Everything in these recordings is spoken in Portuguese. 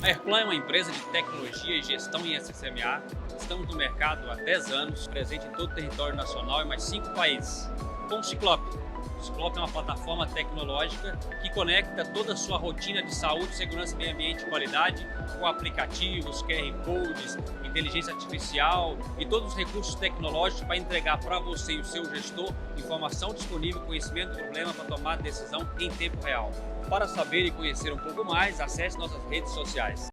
A Airplan é uma empresa de tecnologia e gestão em SSMA. Estamos no mercado há 10 anos, presente em todo o território nacional e mais 5 países. Com o Ciclope. O Ciclope é uma plataforma tecnológica que conecta toda a sua rotina de saúde, segurança, meio ambiente e qualidade com aplicativos, QR Codes, inteligência artificial e todos os recursos tecnológicos para entregar para você e o seu gestor informação disponível, conhecimento do problema para tomar decisão em tempo real. Para saber e conhecer um pouco mais, acesse nossas redes sociais.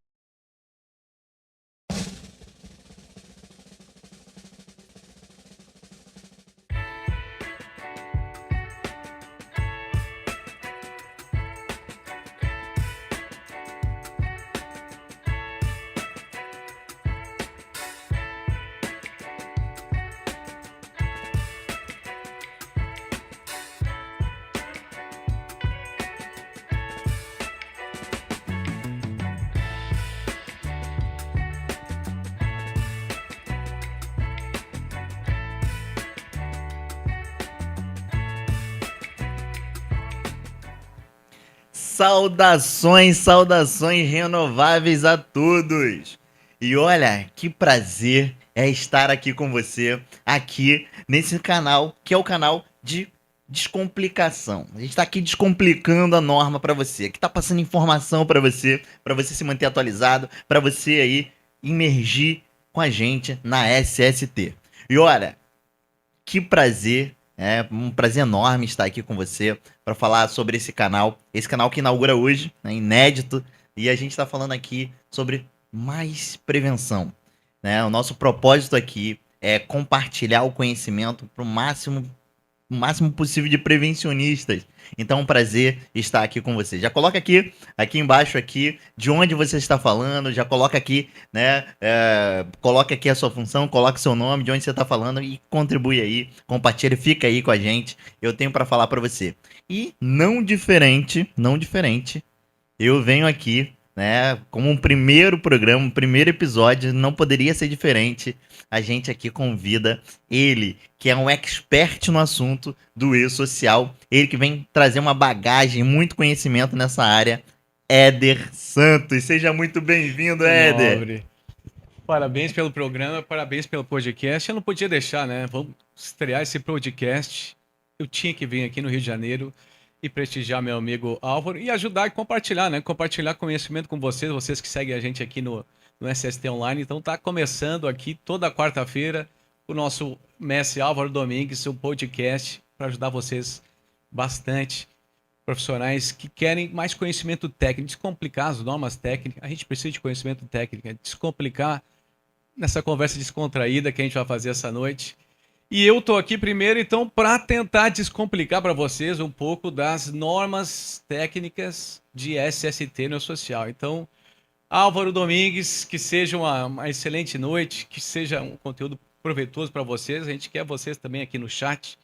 Saudações, saudações renováveis a todos! E olha, que prazer é estar aqui com você, aqui nesse canal, que é o canal de descomplicação. A gente está aqui descomplicando a norma para você, que está passando informação para você se manter atualizado, para você aí imergir com a gente na SST. E olha, que prazer, é um prazer enorme estar aqui com você para falar sobre esse canal que inaugura hoje, né, inédito, e a gente está falando aqui sobre mais prevenção, né? O nosso propósito aqui é compartilhar o conhecimento para o máximo possível de prevencionistas. Então é um prazer estar aqui com você. Já coloca aqui embaixo aqui, de onde você está falando, já coloca aqui, né? Coloca aqui a sua função, coloca seu nome, de onde você está falando e contribui aí, compartilha, fica aí com a gente. Eu tenho para falar para você. E não diferente, eu venho aqui, né, como um primeiro programa, um primeiro episódio, não poderia ser diferente. A gente aqui convida ele, que é um expert no assunto do e-social, ele que vem trazer uma bagagem, muito conhecimento nessa área, Éder Santos. Seja muito bem-vindo, Éder. Nobre. Parabéns pelo programa, parabéns pelo podcast. Eu não podia deixar, né? Vamos estrear esse podcast. Eu tinha que vir aqui no Rio de Janeiro e prestigiar meu amigo Álvaro e ajudar e compartilhar, né? Compartilhar conhecimento com vocês que seguem a gente aqui no SST Online. Então tá começando aqui toda quarta-feira o nosso mestre Álvaro Domingues, o podcast, para ajudar vocês bastante, profissionais que querem mais conhecimento técnico, descomplicar as normas técnicas. A gente precisa de conhecimento técnico, descomplicar nessa conversa descontraída que a gente vai fazer essa noite. E eu tô aqui primeiro, então, para tentar descomplicar para vocês um pouco das normas técnicas de SST no social. Então, Álvaro Domingues, que seja uma excelente noite, que seja um conteúdo proveitoso para vocês. A gente quer vocês também aqui no chat,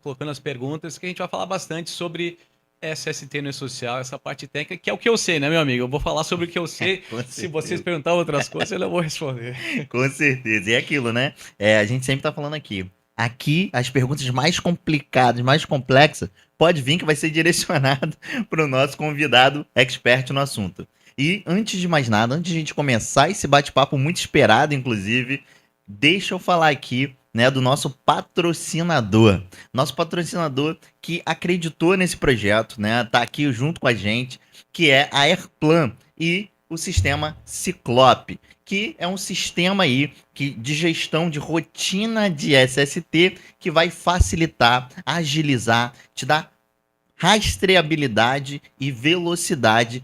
colocando as perguntas, que a gente vai falar bastante sobre SST no social, essa parte técnica, que é o que eu sei, né, meu amigo? Eu vou falar sobre o que eu sei. Se vocês perguntarem outras coisas, eu não vou responder. Com certeza. E é aquilo, né? A gente sempre tá falando aqui. Aqui, as perguntas mais complicadas, mais complexas, pode vir que vai ser direcionado para o nosso convidado expert no assunto. E antes de mais nada, antes de a gente começar esse bate-papo muito esperado, inclusive, deixa eu falar aqui, né, do nosso patrocinador. Nosso patrocinador que acreditou nesse projeto, né, tá aqui junto com a gente, que é a Airplan e o sistema Ciclope, que é um sistema aí de gestão de rotina de SST que vai facilitar, agilizar, te dar rastreabilidade e velocidade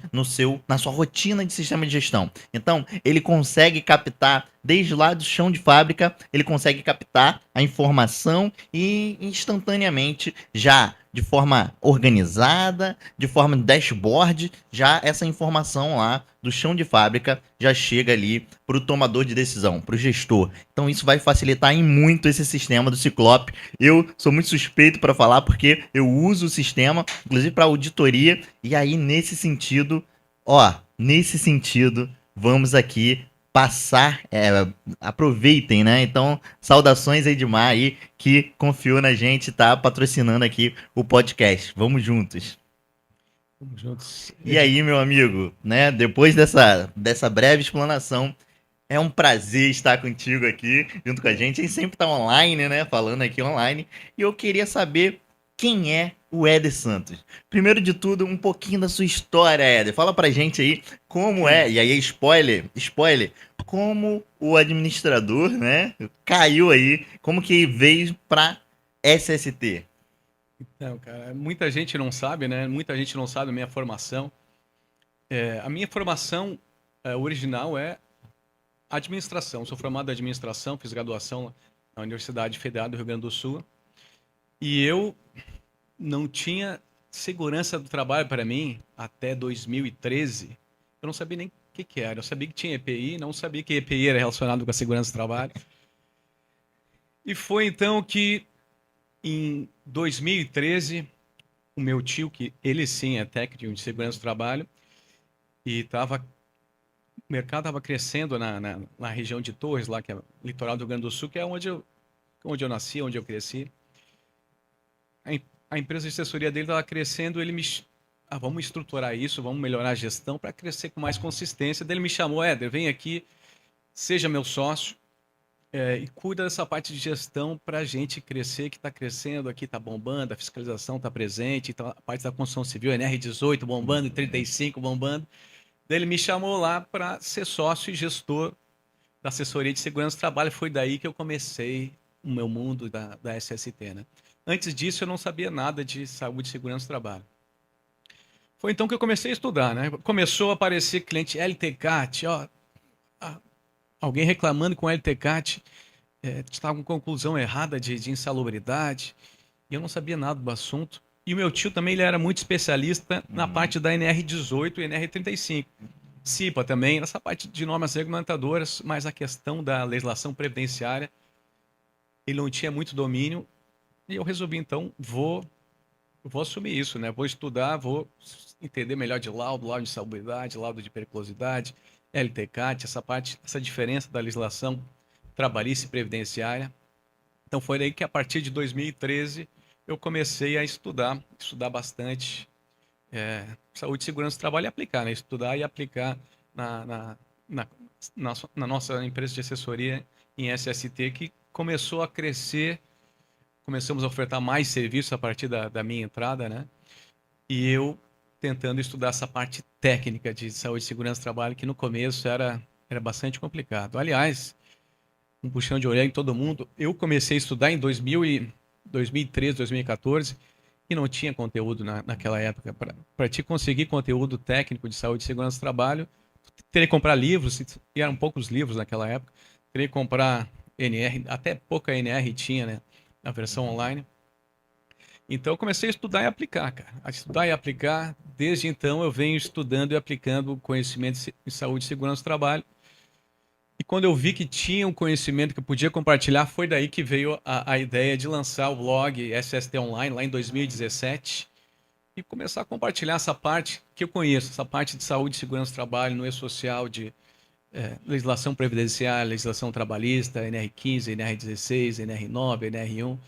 na sua rotina de sistema de gestão. Então, ele consegue captar, desde lá do chão de fábrica, ele consegue captar a informação e instantaneamente, já de forma organizada, de forma dashboard, já essa informação lá do chão de fábrica já chega ali para o tomador de decisão, para o gestor. Então isso vai facilitar em muito esse sistema do Ciclope. Eu sou muito suspeito para falar porque eu uso o sistema, inclusive para auditoria, e aí nesse sentido, vamos aqui passar, aproveitem, né? Então, saudações a Edmar aí, que confiou na gente, tá patrocinando aqui o podcast. Vamos juntos. Vamos juntos. E aí, meu amigo, né? Depois dessa breve explanação, é um prazer estar contigo aqui, junto com a gente. A gente sempre tá online, né? Falando aqui online. E eu queria saber quem é o Éder Santos. Primeiro de tudo, um pouquinho da sua história, Éder. Fala pra gente aí como é, e aí spoiler, como o administrador, né? Caiu aí, como que veio pra SST. Então, cara, muita gente não sabe, né? Muita gente não sabe a minha formação. A minha formação original é administração. Sou formado em administração, fiz graduação na Universidade Federal do Rio Grande do Sul. E eu não tinha segurança do trabalho para mim até 2013. Eu não sabia nem o que era. Eu sabia que tinha EPI, não sabia que EPI era relacionado com a segurança do trabalho. E foi então que, em 2013, o meu tio, que ele sim é técnico de segurança do trabalho, e o mercado estava crescendo na região de Torres, lá que é o litoral do Rio Grande do Sul, que é onde eu nasci, onde eu cresci. A empresa de assessoria dele estava crescendo, vamos estruturar isso, vamos melhorar a gestão para crescer com mais consistência. Daí ele me chamou: Éder, vem aqui, seja meu sócio, e cuida dessa parte de gestão para a gente crescer, que está crescendo aqui, está bombando, a fiscalização está presente, então a parte da construção civil, NR18 bombando, 35 bombando. Daí ele me chamou lá para ser sócio e gestor da assessoria de segurança do trabalho. Foi daí que eu comecei o meu mundo da SST, né? Antes disso, eu não sabia nada de saúde e segurança do trabalho. Foi então que eu comecei a estudar, né? Começou a aparecer cliente LTCAT, alguém reclamando com LTCAT, estava com conclusão errada de insalubridade, e eu não sabia nada do assunto. E o meu tio também, ele era muito especialista na parte da NR18 e NR35. CIPA também, nessa parte de normas regulamentadoras, mas a questão da legislação previdenciária, ele não tinha muito domínio, e eu resolvi, então, vou assumir isso, né? Vou estudar, vou entender melhor de laudo de insalubridade, laudo de periculosidade, LTCAT, essa diferença da legislação trabalhista e previdenciária. Então foi daí que, a partir de 2013, eu comecei a estudar bastante saúde e segurança do trabalho e aplicar, né? Estudar e aplicar na nossa empresa de assessoria em SST, que começou a crescer. Começamos a ofertar mais serviços a partir da minha entrada, né? E eu tentando estudar essa parte técnica de saúde e segurança do trabalho, que no começo era bastante complicado. Aliás, um puxão de orelha em todo mundo, eu comecei a estudar em 2013, 2014, e não tinha conteúdo naquela época. Para te conseguir conteúdo técnico de saúde e segurança do trabalho, teria que comprar livros, e eram poucos livros naquela época, teria que comprar NR, até pouca NR tinha, né? Na versão online. Então eu comecei a estudar e aplicar, cara. A estudar e aplicar. Desde então eu venho estudando e aplicando conhecimento em saúde e segurança do trabalho. E quando eu vi que tinha um conhecimento que eu podia compartilhar, foi daí que veio a ideia de lançar o blog SST Online, lá em 2017, e começar a compartilhar essa parte que eu conheço, essa parte de saúde e segurança do trabalho, no e-social, de legislação previdenciária, legislação trabalhista, NR15, NR16, NR9, NR1.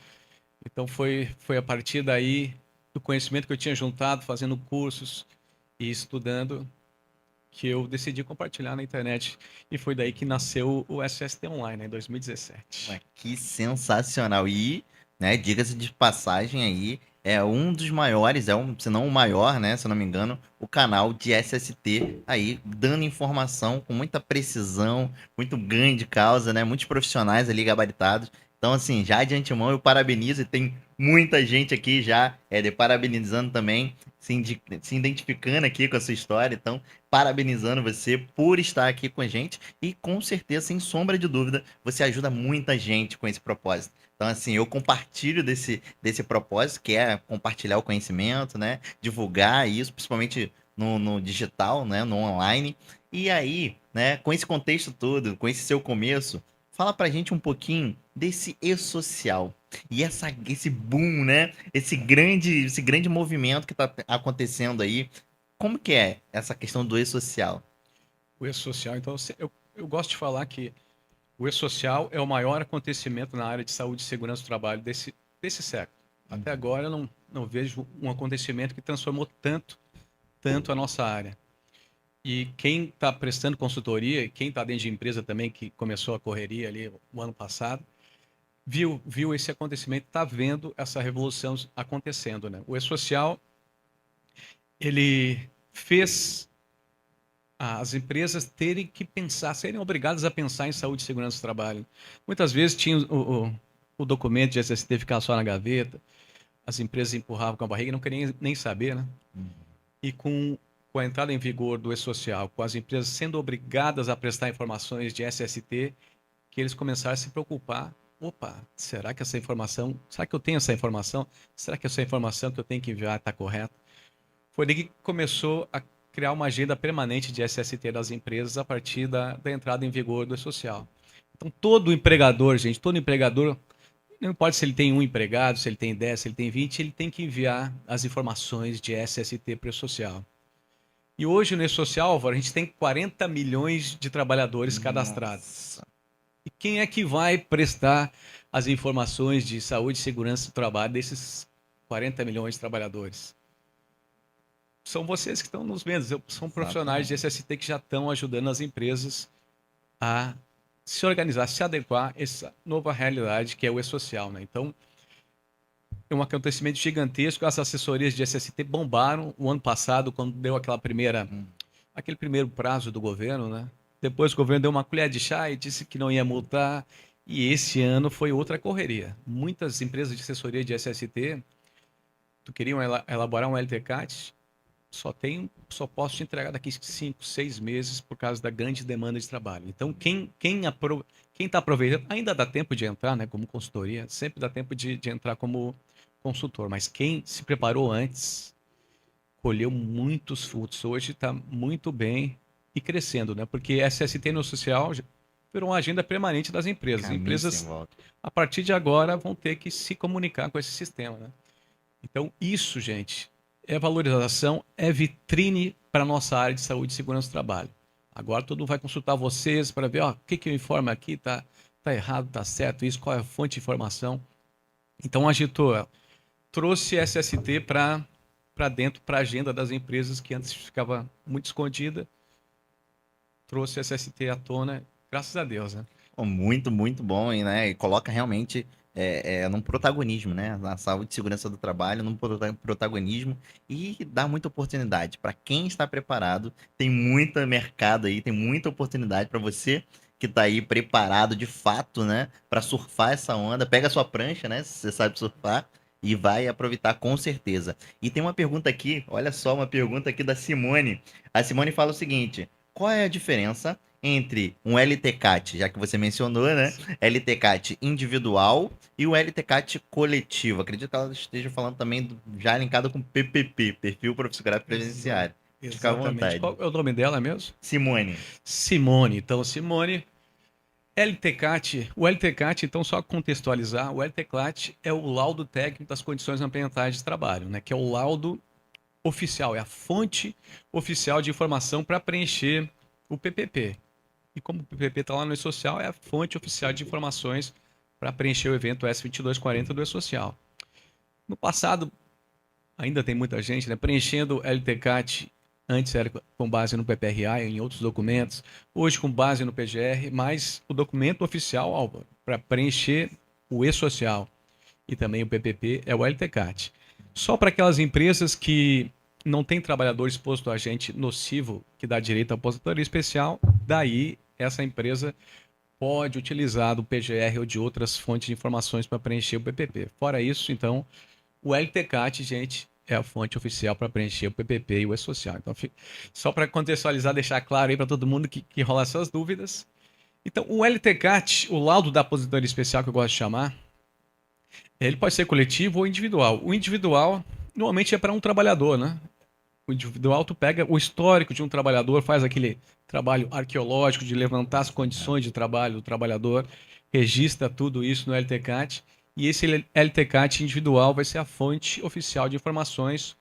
Então foi a partir daí, do conhecimento que eu tinha juntado, fazendo cursos e estudando, que eu decidi compartilhar na internet. E foi daí que nasceu o SST Online, né, em 2017. Ué, que sensacional. E, né, diga-se de passagem aí, é um dos maiores, se não o maior, né, se eu não me engano, o canal de SST aí, dando informação com muita precisão, muito ganho de causa, né, muitos profissionais ali gabaritados. Então, assim, já de antemão eu parabenizo, e tem muita gente aqui já parabenizando também, se identificando aqui com a sua história. Então, parabenizando você por estar aqui com a gente, e com certeza, sem sombra de dúvida, você ajuda muita gente com esse propósito. Então, assim, eu compartilho desse propósito, que é compartilhar o conhecimento, né? Divulgar isso, principalmente no digital, né? No online. E aí, né? Com esse contexto todo, com esse seu começo, fala pra gente um pouquinho desse e-social. E esse boom, né? Esse grande movimento que tá acontecendo aí. Como que é essa questão do e-social? O e-social, então, eu gosto de falar que o e-social é o maior acontecimento na área de saúde e segurança do trabalho desse século. Até agora eu não vejo um acontecimento que transformou tanto tanto a nossa área. E quem está prestando consultoria, quem está dentro de empresa também, que começou a correria ali o ano passado, viu esse acontecimento, está vendo essa revolução acontecendo, né? O E-Social, ele fez as empresas terem que pensar, serem obrigadas a pensar em saúde e segurança do trabalho. Muitas vezes tinha o documento de SST ficar só na gaveta, as empresas empurravam com a barriga e não queriam nem saber, né? E com a entrada em vigor do E-Social, com as empresas sendo obrigadas a prestar informações de SST, que eles começaram a se preocupar. Opa, será que eu tenho essa informação? Será que essa informação que eu tenho que enviar está correta? Foi daí que começou a criar uma agenda permanente de SST das empresas a partir da entrada em vigor do E-Social. Então, todo empregador, não importa se ele tem um empregado, se ele tem 10, se ele tem 20, ele tem que enviar as informações de SST para o E-Social. E hoje no E-Social, Álvaro, a gente tem 40 milhões de trabalhadores cadastrados. E quem é que vai prestar as informações de saúde e segurança do trabalho desses 40 milhões de trabalhadores? São vocês que estão nos vendo, são profissionais de SST que já estão ajudando as empresas a se organizar, se adequar a essa nova realidade que é o E-Social, né? Então, é um acontecimento gigantesco. As assessorias de SST bombaram o ano passado, quando deu aquele primeiro prazo do governo, né? Depois o governo deu uma colher de chá e disse que não ia multar. E esse ano foi outra correria. Muitas empresas de assessoria de SST queriam elaborar um LTCAT, só posso te entregar daqui 5, 6 meses por causa da grande demanda de trabalho. Então, quem está aproveitando, ainda dá tempo de entrar, né, como consultoria, sempre dá tempo de entrar como consultor, mas quem se preparou antes colheu muitos frutos. Hoje está muito bem e crescendo, né? Porque SST no social virou uma agenda permanente das empresas. As empresas, a partir de agora, vão ter que se comunicar com esse sistema, né? Então, isso, gente, é valorização, é vitrine para a nossa área de saúde e segurança do trabalho. Agora todo mundo vai consultar vocês para ver, ó, o que eu informo aqui, tá errado, tá certo, isso, qual é a fonte de informação. Então, a Agitor trouxe SST para dentro, para a agenda das empresas, que antes ficava muito escondida. Trouxe SST à tona, graças a Deus, né? Muito, muito bom, né? E coloca realmente num protagonismo, né? Na saúde e segurança do trabalho, num protagonismo e dá muita oportunidade. Para quem está preparado, tem muito mercado aí, tem muita oportunidade para você que está aí preparado de fato, né? Para surfar essa onda. Pega a sua prancha, né? Se você sabe surfar. E vai aproveitar com certeza. E tem uma pergunta aqui, olha só, uma pergunta aqui da Simone. A Simone fala o seguinte: qual é a diferença entre um LTCAT, já que você mencionou, né? LTCAT individual e o LTCAT coletivo? Acredito que ela esteja falando também já linkado com PPP, Perfil Profissional Previdenciário. Fica à vontade. Qual é o nome dela mesmo? Simone. Simone. Então, Simone, o LTCAT, então, só contextualizar, o LTCAT é o laudo técnico das condições ambientais de trabalho, né? Que é o laudo oficial, é a fonte oficial de informação para preencher o PPP. E como o PPP está lá no E-Social, é a fonte oficial de informações para preencher o evento S2240 do E-Social. No passado, ainda tem muita gente, né, preenchendo LTCAT, antes era com base no PPRA, em outros documentos, hoje com base no PGR, mas o documento oficial, Álvaro, para preencher o E-Social e também o PPP é o LTCAT. Só para aquelas empresas que não têm trabalhador exposto a agente nocivo que dá direito à aposentadoria especial, daí essa empresa pode utilizar do PGR ou de outras fontes de informações para preencher o PPP. Fora isso, então, o LTCAT, gente, é a fonte oficial para preencher o PPP e o E-Social. Então, só para contextualizar, deixar claro aí para todo mundo que rola essas dúvidas. Então, o LTCAT, o laudo da aposentadoria especial, que eu gosto de chamar, ele pode ser coletivo ou individual. O individual, normalmente, é para um trabalhador, né? O individual, tu pega o histórico de um trabalhador, faz aquele trabalho arqueológico de levantar as condições de trabalho do trabalhador, registra tudo isso no LTCAT, e esse LTCAT individual vai ser a fonte oficial de informações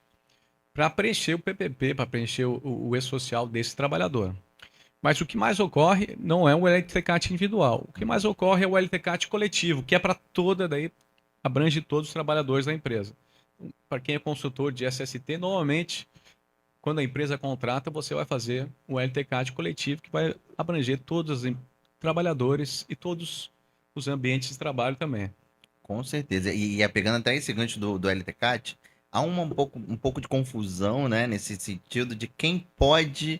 para preencher o PPP, para preencher o E-Social desse trabalhador. Mas o que mais ocorre não é o LTCAT individual. O que mais ocorre é o LTCAT coletivo, que é para daí abrange todos os trabalhadores da empresa. Para quem é consultor de SST, normalmente, quando a empresa contrata, você vai fazer o LTCAT coletivo, que vai abranger todos os trabalhadores e todos os ambientes de trabalho também. Com certeza. E pegando até esse gancho do LTCAT, há um pouco de confusão, né, nesse sentido de quem pode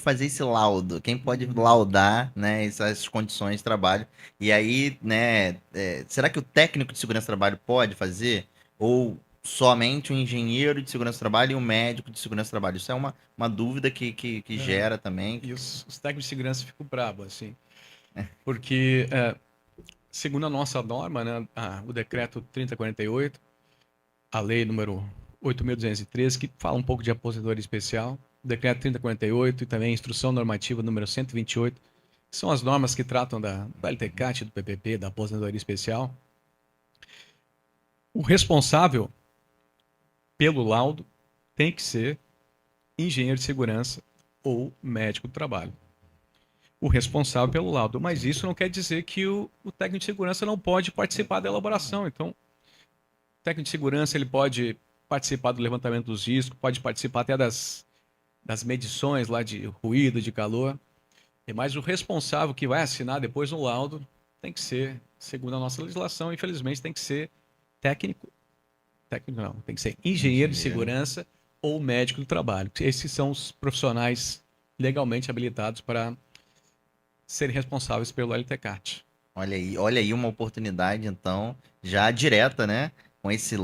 fazer esse laudo, quem pode laudar, né, essas condições de trabalho. E aí, né, será que o técnico de segurança do trabalho pode fazer? Ou somente o engenheiro de segurança do trabalho e o médico de segurança do trabalho? Isso é uma dúvida que gera também. E os técnicos de segurança ficam bravos, assim, porque, segundo a nossa norma, né, o decreto 3048, a lei número 8.213, que fala um pouco de aposentadoria especial, o decreto 3048 e também a instrução normativa número 128, que são as normas que tratam do LTCAT, do PPP, da aposentadoria especial. O responsável pelo laudo tem que ser engenheiro de segurança ou médico do trabalho. O responsável pelo laudo. Mas isso não quer dizer que o técnico de segurança não pode participar da elaboração. Então, o técnico de segurança ele pode participar do levantamento dos riscos, pode participar até das medições lá de ruído, de calor. Mas o responsável que vai assinar depois no laudo tem que ser, segundo a nossa legislação, infelizmente tem que ser técnico não, tem que ser engenheiro de segurança ou médico do trabalho. Esses são os profissionais legalmente habilitados para serem responsáveis pelo LTCAT. Olha aí uma oportunidade, então, já direta, né? Com esse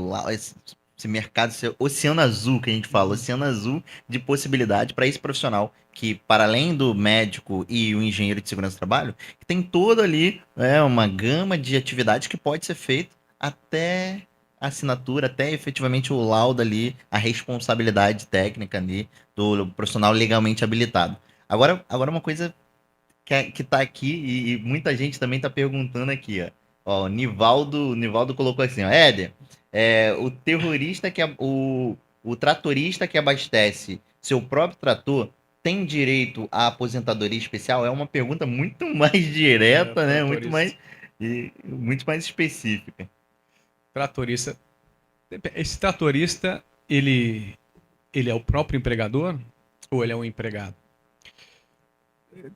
mercado, esse oceano azul que a gente fala, oceano azul de possibilidade para esse profissional que, para além do médico e o engenheiro de segurança do trabalho, que tem todo ali uma gama de atividades que pode ser feito até a assinatura, até efetivamente o laudo ali, a responsabilidade técnica ali do profissional legalmente habilitado. Agora uma coisa que tá aqui e muita gente também tá perguntando aqui, ó. Ó, o Nivaldo colocou assim, ó, Éder, o terrorista o tratorista que abastece seu próprio trator tem direito à aposentadoria especial? É uma pergunta muito mais direta, né? Muito mais específica. Tratorista. Esse tratorista, ele é o próprio empregador ou ele é um empregado?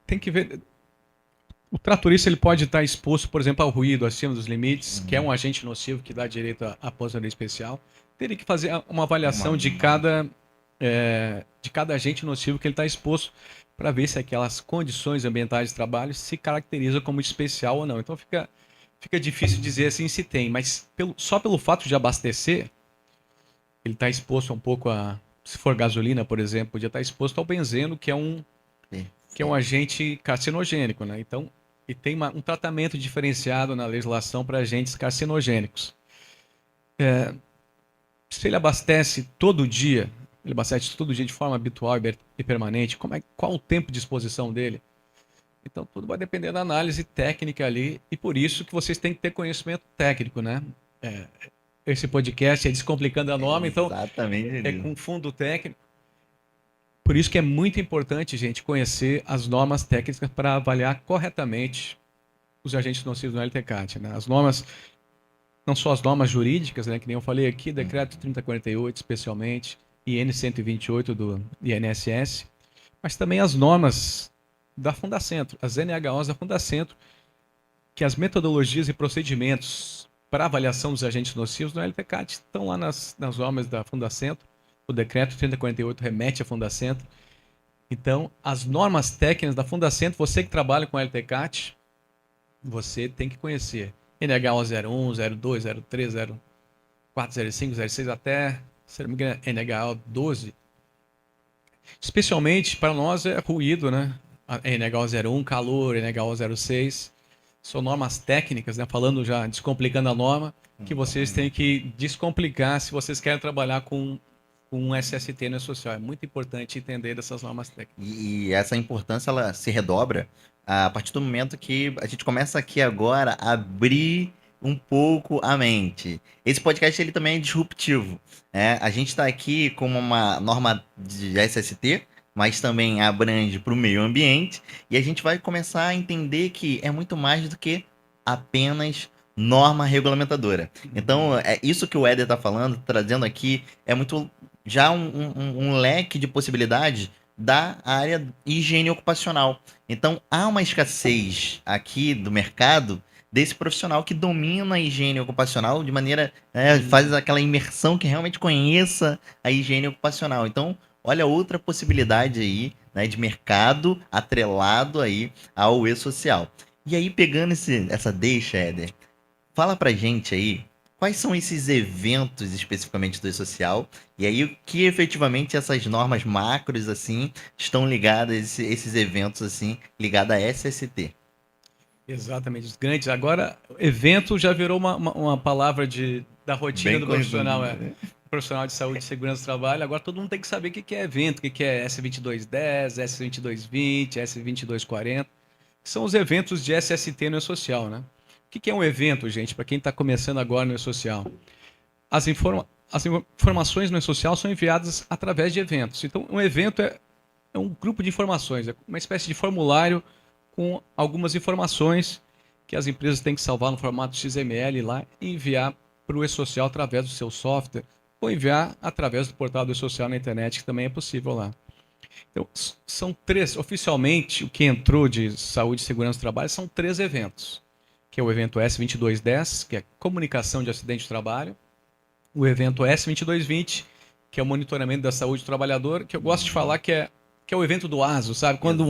Tem que ver. O tratorista ele pode estar exposto, por exemplo, ao ruído acima dos limites, que é um agente nocivo que dá direito à aposentadoria especial. Teria que fazer uma avaliação de cada agente nocivo que ele está exposto para ver se aquelas condições ambientais de trabalho se caracterizam como especial ou não. Então fica difícil dizer assim se tem, mas só pelo fato de abastecer, ele está exposto um pouco se for gasolina, por exemplo, podia estar exposto ao benzeno, que é um agente carcinogênico, né? Então, e tem um tratamento diferenciado na legislação para agentes carcinogênicos. Se ele abastece todo dia de forma habitual e permanente, qual o tempo de exposição dele? Então, tudo vai depender da análise técnica ali, e por isso que vocês têm que ter conhecimento técnico, né? Esse podcast é Descomplicando a Norma, então é com fundo técnico. Por isso que é muito importante, gente, conhecer as normas técnicas para avaliar corretamente os agentes nocivos no LTCAT, né? As normas, não só as normas jurídicas, né, que nem eu falei aqui, decreto 3048 especialmente, e IN 128 do INSS, mas também as normas da Fundacentro, as NHOs da Fundacentro, que as metodologias e procedimentos para avaliação dos agentes nocivos no LTCAT estão lá nas normas da Fundacentro. O decreto 3048 remete à Fundacentro. Então, as normas técnicas da Fundacentro, você que trabalha com LTCAT, você tem que conhecer. NHO 01, 02, 03, 04, 05, 06, até, se não me engano, NHO 12. Especialmente para nós é ruído, né? NHO 01, calor, NHO 06. São normas técnicas, né? Falando já, descomplicando a norma, que vocês têm que descomplicar se vocês querem trabalhar com um SST no social. É muito importante entender dessas normas técnicas. E essa importância ela se redobra a partir do momento que a gente começa aqui agora a abrir um pouco a mente. Esse podcast ele também é disruptivo, né? A gente está aqui com uma norma de SST, mas também abrange para o meio ambiente, e a gente vai começar a entender que é muito mais do que apenas norma regulamentadora. Então, isso que o Éder está falando, trazendo aqui, é muito já um leque de possibilidades da área higiene ocupacional. Então, há uma escassez aqui do mercado desse profissional que domina a higiene ocupacional de maneira, faz aquela imersão que realmente conheça a higiene ocupacional. Então, olha outra possibilidade aí, né, de mercado atrelado aí ao e-social. E aí, pegando essa deixa, Éder, fala pra gente aí, quais são esses eventos especificamente do e-social, e aí o que efetivamente essas normas macros, assim, estão ligadas, esses eventos, assim, ligados a SST. Exatamente, os grandes. Agora, evento já virou uma palavra da rotina Bem do conhecido, profissional, né? profissional de saúde e segurança do trabalho. Agora todo mundo tem que saber o que é evento, o que é S2210, S2220, S2240, que são os eventos de SST no E-Social, né? O que é um evento, gente, para quem está começando agora no E-Social? As informações no E-Social são enviadas através de eventos. Então, um evento é um grupo de informações, é uma espécie de formulário com algumas informações que as empresas têm que salvar no formato XML lá e enviar para o E-Social através do seu software ou enviar através do portal do E-Social na internet, que também é possível lá. Então, são três, oficialmente, o que entrou de saúde e segurança do trabalho são três eventos, que é o evento S2210, que é comunicação de acidente de trabalho, o evento S2220, que é o monitoramento da saúde do trabalhador, que eu gosto de falar que é o evento do ASO, sabe? Quando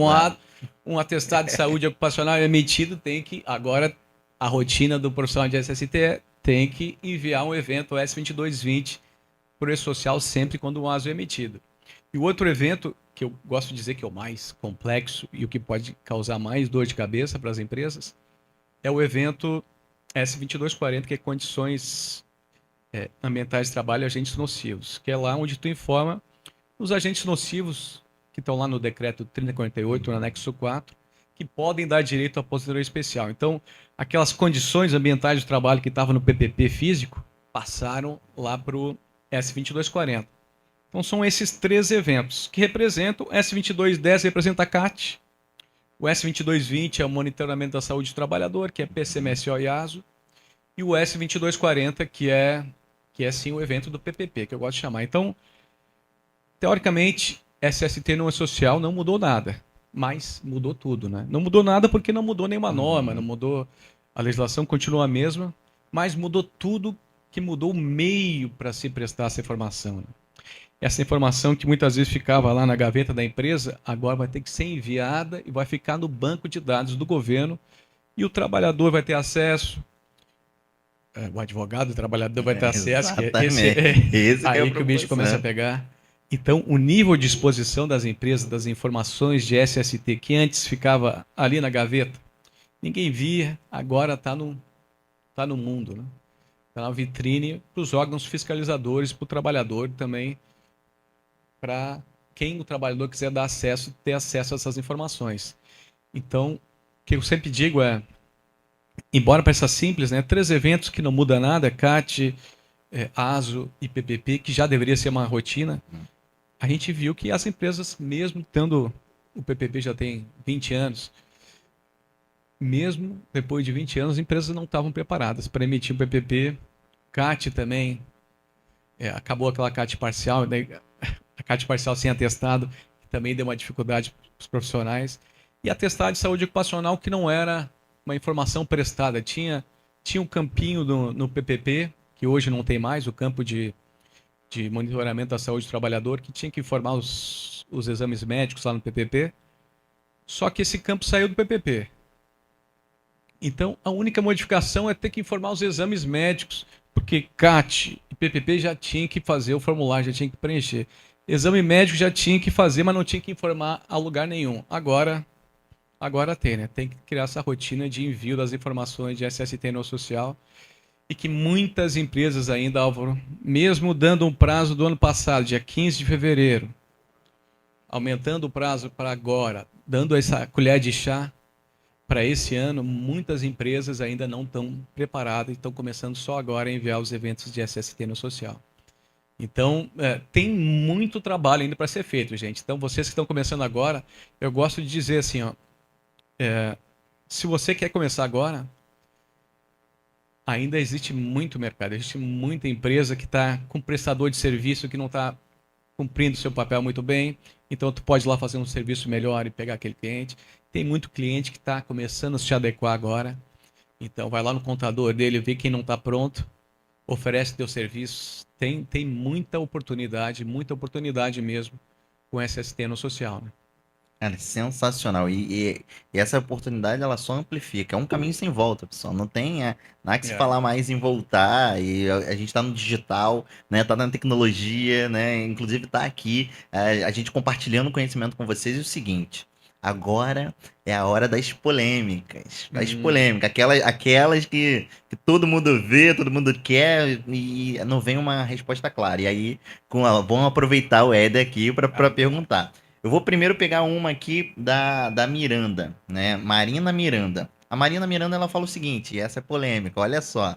um atestado de saúde ocupacional é emitido, tem que, agora, a rotina do profissional de SST tem que enviar um evento S2220 para o E-Social sempre quando um ASO é emitido. E o outro evento, que eu gosto de dizer que é o mais complexo e o que pode causar mais dor de cabeça para as empresas, é o evento S2240, que é condições ambientais de trabalho e agentes nocivos, que é lá onde tu informa os agentes nocivos que estão lá no decreto 3048, no anexo 4, que podem dar direito à aposentadoria especial. Então, aquelas condições ambientais de trabalho que estavam no PPP físico passaram lá para o S2240. Então, são esses três eventos que representam. O S2210 representa a CAT, o S2220 é o monitoramento da saúde do trabalhador, que é PCMSO e ASO, e o S2240, que é sim o evento do PPP, que eu gosto de chamar. Então, teoricamente, SST no E-Social não mudou nada, mas mudou tudo, né? Não mudou nada porque não mudou nenhuma norma, não mudou, a legislação continua a mesma, mas mudou tudo, que mudou o meio para se prestar essa informação, né? Essa informação que muitas vezes ficava lá na gaveta da empresa, agora vai ter que ser enviada e vai ficar no banco de dados do governo, e o trabalhador vai ter acesso, o advogado do trabalhador vai ter acesso, que Esse que é a aí que o bicho começa a proporção. pegar. Então, o nível de exposição das empresas, das informações de SST, que antes ficava ali na gaveta, ninguém via, agora está no mundo, né? Está na vitrine para os órgãos fiscalizadores, para o trabalhador também, para quem o trabalhador quiser dar acesso, ter acesso a essas informações. Então, o que eu sempre digo é, embora pareça simples, né, três eventos que não muda nada, CAT, ASO e PPP, que já deveria ser uma rotina, a gente viu que as empresas, mesmo tendo o PPP já tem 20 anos, mesmo depois de 20 anos, as empresas não estavam preparadas para emitir o PPP. CAT também, acabou aquela CAT parcial, né? A CAT parcial sem atestado, que também deu uma dificuldade para os profissionais. E atestado de saúde ocupacional, que não era uma informação prestada. Tinha um campinho no PPP, que hoje não tem mais, o campo de monitoramento da saúde do trabalhador, que tinha que informar os exames médicos lá no PPP. Só que esse campo saiu do PPP. Então, a única modificação é ter que informar os exames médicos, porque CAT e PPP já tinha que fazer o formulário, já tinha que preencher. Exame médico já tinha que fazer, mas não tinha que informar a lugar nenhum. Agora tem, né? Tem que criar essa rotina de envio das informações de SST no social. E que muitas empresas ainda, Álvaro, mesmo dando um prazo do ano passado, dia 15 de fevereiro, aumentando o prazo para agora, dando essa colher de chá para esse ano, muitas empresas ainda não estão preparadas e estão começando só agora a enviar os eventos de SST no social. Então, tem muito trabalho ainda para ser feito, gente. Então, vocês que estão começando agora, eu gosto de dizer assim, ó, se você quer começar agora, ainda existe muito mercado, existe muita empresa que está com prestador de serviço que não está cumprindo seu papel muito bem, então tu pode ir lá fazer um serviço melhor e pegar aquele cliente. Tem muito cliente que está começando a se adequar agora, então vai lá no contador dele, vê quem não está pronto, oferece teu serviço. Tem muita oportunidade mesmo com SST no social, né? Cara, sensacional. E essa oportunidade ela só amplifica. É um caminho sem volta, pessoal. Não tem nada que se É. falar mais em voltar. E a gente tá no digital, né? Tá na tecnologia, né? Inclusive tá aqui, a gente compartilhando conhecimento com vocês. E o seguinte, agora é a hora das polêmicas. Das polêmicas, aquelas que todo mundo vê, todo mundo quer e não vem uma resposta clara. E aí, vamos aproveitar o Éder aqui para perguntar. Eu vou primeiro pegar uma aqui da Miranda, né? Marina Miranda. A Marina Miranda ela fala o seguinte, e essa é polêmica, olha só.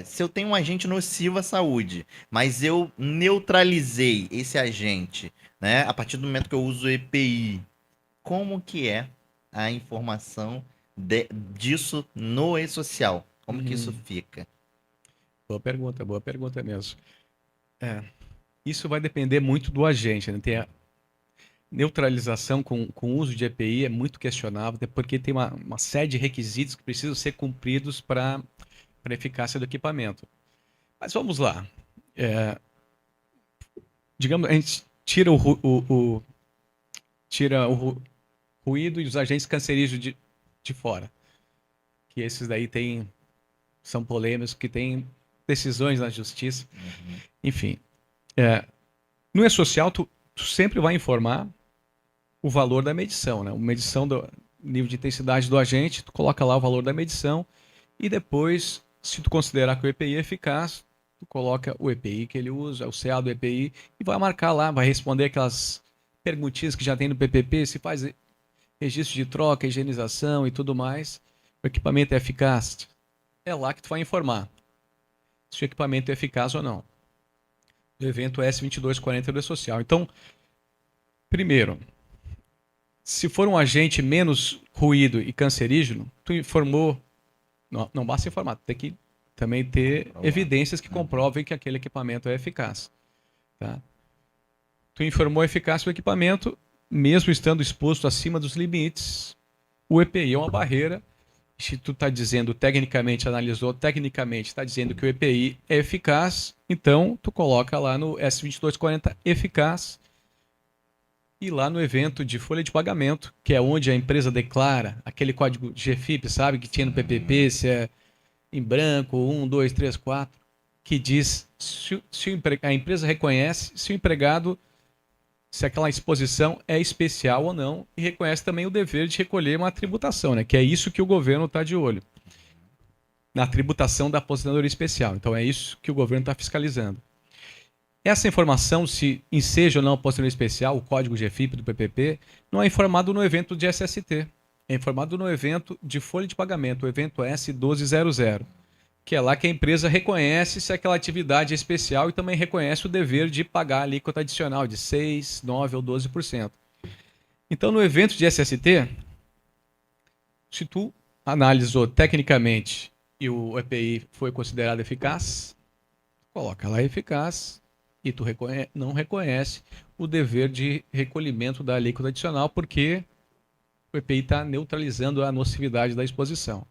Se eu tenho um agente nocivo à saúde, mas eu neutralizei esse agente, né? A partir do momento que eu uso EPI, como que é a informação disso no e-social? Como que isso fica? Boa pergunta mesmo. Isso vai depender muito do agente, né? Tem a neutralização com uso de EPI é muito questionável, até porque tem uma série de requisitos que precisam ser cumpridos para a eficácia do equipamento. Mas vamos lá. Digamos, a gente tira o ruído e os agentes cancerígenos de fora. Que esses daí são polêmicos, que têm decisões na justiça. Enfim. No e-social, tu sempre vai informar o valor da medição, né? A medição do nível de intensidade do agente, tu coloca lá o valor da medição e depois, se tu considerar que o EPI é eficaz, tu coloca o EPI que ele usa, o CA do EPI e vai marcar lá, vai responder aquelas perguntinhas que já tem no PPP, se faz registro de troca, higienização e tudo mais. O equipamento é eficaz? É lá que tu vai informar se o equipamento é eficaz ou não. Do evento S2240 do E-Social. Então, primeiro, se for um agente menos ruído e cancerígeno, tu informou, não basta informar, tem que também ter evidências que comprovem que aquele equipamento é eficaz. Tá? Tu informou a eficácia do equipamento, mesmo estando exposto acima dos limites, o EPI é uma barreira. Se tu está dizendo tecnicamente, analisou tecnicamente, está dizendo que o EPI é eficaz, então tu coloca lá no S2240 eficaz. E lá no evento de folha de pagamento, que é onde a empresa declara aquele código GFIP, sabe, que tinha no PPP, se é em branco, 1, 2, 3, 4, que diz se a empresa reconhece se o empregado, se aquela exposição é especial ou não, e reconhece também o dever de recolher uma tributação, né, que é isso que o governo está de olho, na tributação da aposentadoria especial. Então é isso que o governo está fiscalizando. Essa informação, se enseja ou não a aposentadoria especial, o código GFIP do PPP, não é informado no evento de SST. É informado no evento de folha de pagamento, o evento S1200, que é lá que a empresa reconhece se aquela atividade é especial e também reconhece o dever de pagar a alíquota adicional de 6%, 9% ou 12%. Então, no evento de SST, se tu analisou tecnicamente e o EPI foi considerado eficaz, coloca lá eficaz, e tu não reconhece o dever de recolhimento da alíquota adicional, porque o EPI está neutralizando a nocividade da exposição.